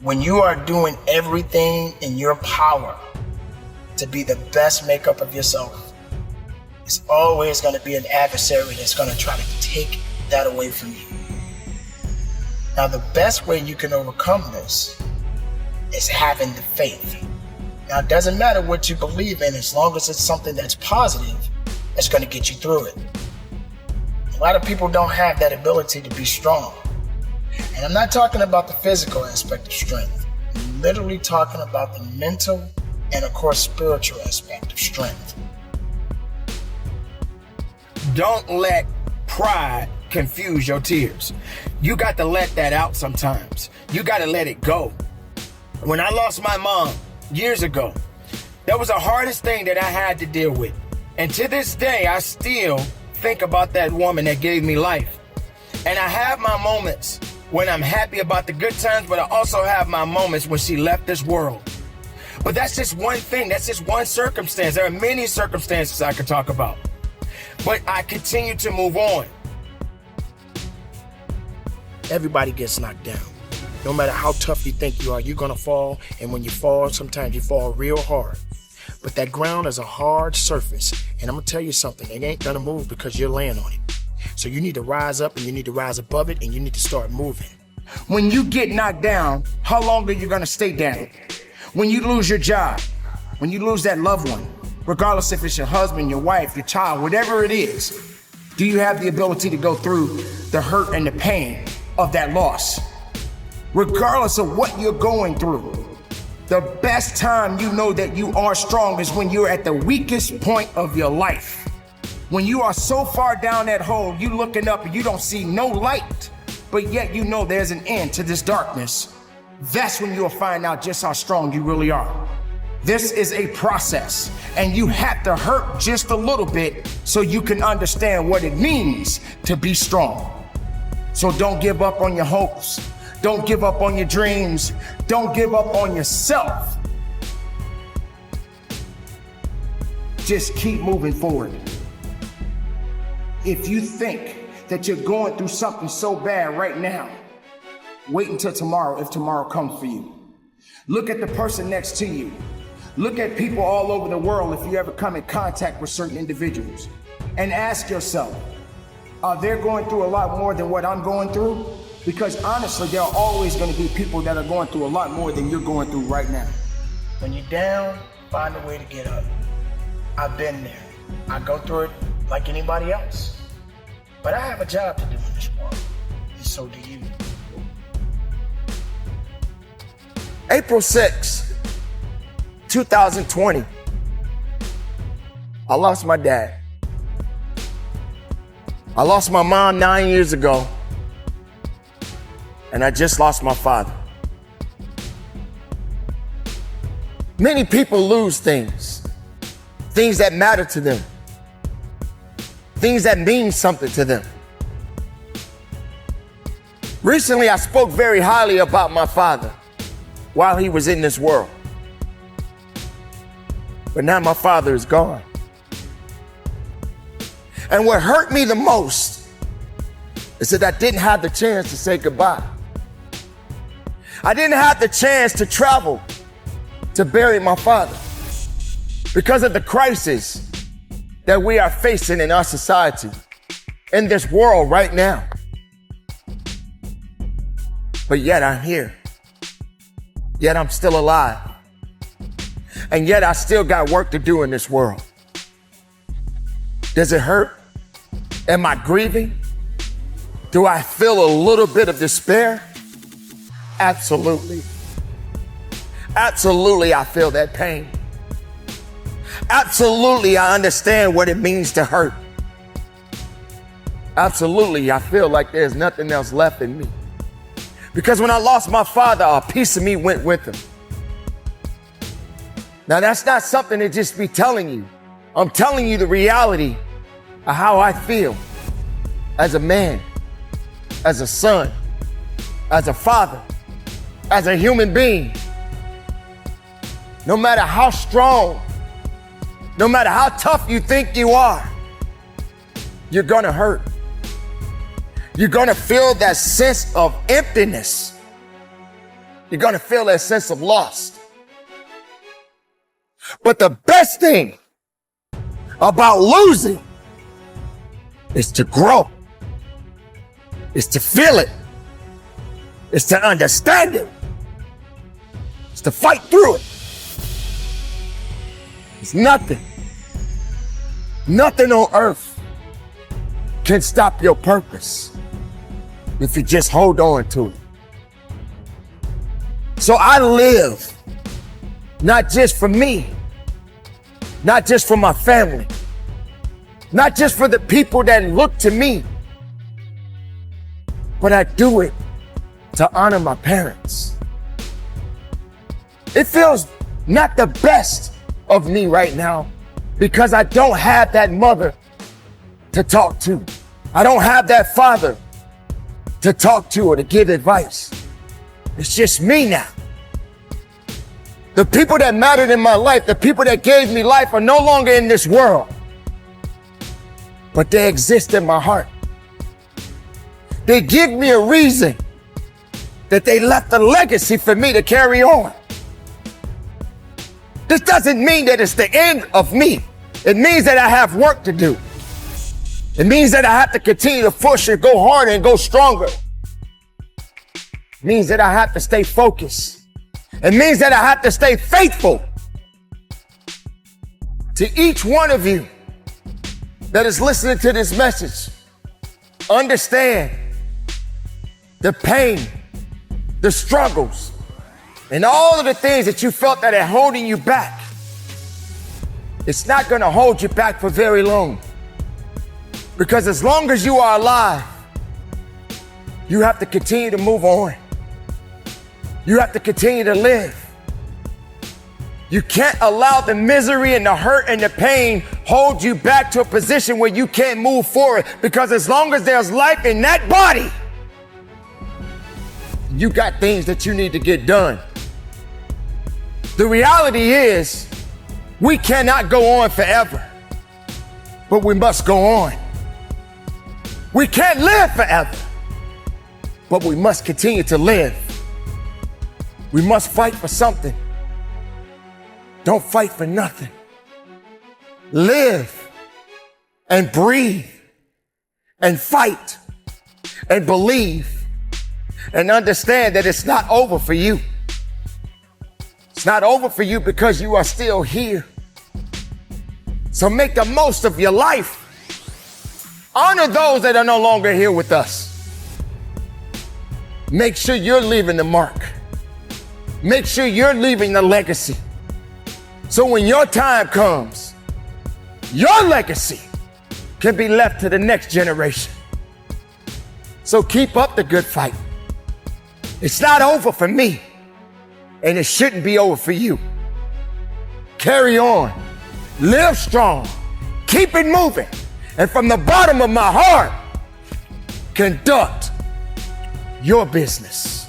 When you are doing everything in your power to be the best makeup of yourself, it's always going to be an adversary that's going to try to take that away from you. Now, the best way you can overcome this is having the faith. Now, it doesn't matter what you believe in, as long as it's something that's positive, that's going to get you through it. A lot of people don't have that ability to be strong. And I'm not talking about the physical aspect of strength. I'm literally talking about the mental and, of course, spiritual aspect of strength. Don't let pride confuse your tears. You got to let that out sometimes. You got to let it go. When I lost my mom years ago, that was the hardest thing that I had to deal with. And to this day, I still think about that woman that gave me life. And I have my moments when I'm happy about the good times, but I also have my moments when she left this world. But that's just one thing. That's just one circumstance. There are many circumstances I could talk about. But I continue to move on. Everybody gets knocked down. No matter how tough you think you are, you're gonna fall. And when you fall, sometimes you fall real hard. But that ground is a hard surface. And I'm gonna tell you something, it ain't gonna move because you're laying on it. So you need to rise up and you need to rise above it and you need to start moving. When you get knocked down, how long are you gonna stay down? When you lose your job, when you lose that loved one, regardless if it's your husband, your wife, your child, whatever it is, do you have the ability to go through the hurt and the pain of that loss? Regardless of what you're going through, the best time you know that you are strong is when you're at the weakest point of your life. When you are so far down that hole, you looking up and you don't see no light, but yet you know there's an end to this darkness. That's when you'll find out just how strong you really are. This is a process, and you have to hurt just a little bit so you can understand what it means to be strong. So don't give up on your hopes. Don't give up on your dreams. Don't give up on yourself. Just keep moving forward. If you think that you're going through something so bad right now, wait until tomorrow if tomorrow comes for you. Look at the person next to you. Look at people all over the world if you ever come in contact with certain individuals. And ask yourself, are they going through a lot more than what I'm going through? Because honestly, there are always going to be people that are going through a lot more than you're going through right now. When you're down, find a way to get up. I've been there. I go through it like anybody else. But I have a job to do in this world, and so do you. April 6, 2020, I lost my dad. I lost my mom 9 years ago, and I just lost my father. Many people lose things that matter to them, things that mean something to them. Recently, I spoke very highly about my father while he was in this world. But now my father is gone. And what hurt me the most is that I didn't have the chance to say goodbye. I didn't have the chance to travel to bury my father because of the crisis that we are facing in our society, in this world right now. But yet I'm here. Yet I'm still alive. And yet I still got work to do in this world. Does it hurt? Am I grieving? Do I feel a little bit of despair? Absolutely. Absolutely, I feel that pain. Absolutely, I understand what it means to hurt. Absolutely, I feel like there's nothing else left in me. Because when I lost my father, a piece of me went with him. Now, that's not something to just be telling you. I'm telling you the reality of how I feel as a man, as a son, as a father, as a human being. No matter how strong, no matter how tough you think you are, you're gonna hurt. You're gonna feel that sense of emptiness. You're gonna feel that sense of loss. But the best thing about losing is to grow. Is to feel it. Is to understand it. Is to fight through it. It's nothing on earth can stop your purpose if you just hold on to it. So I live not just for me, not just for my family, not just for the people that look to me, but I do it to honor my parents. It feels not the best of me right now because I don't have that mother to talk to. I don't have that father to talk to or to give advice. It's just me now. The people that mattered in my life, the people that gave me life are no longer in this world, but they exist in my heart. They give me a reason that they left a legacy for me to carry on. This doesn't mean that it's the end of me. It means that I have work to do. It means that I have to continue to push and go harder and go stronger. It means that I have to stay focused. It means that I have to stay faithful to each one of you that is listening to this message. Understand the pain, the struggles, and all of the things that you felt that are holding you back. It's not going to hold you back for very long. Because as long as you are alive, you have to continue to move on. You have to continue to live. You can't allow the misery and the hurt and the pain hold you back to a position where you can't move forward. Because as long as there's life in that body, you got things that you need to get done. The reality is, we cannot go on forever, but we must go on. We can't live forever, but we must continue to live. We must fight for something. Don't fight for nothing. Live and breathe and fight and believe and understand that it's not over for you. It's not over for you because you are still here. So make the most of your life. Honor those that are no longer here with us. Make sure you're leaving the mark. Make sure you're leaving the legacy. So when your time comes, your legacy can be left to the next generation. So keep up the good fight. It's not over for me, and it shouldn't be over for you. Carry on, live strong, keep it moving, and from the bottom of my heart, conduct your business.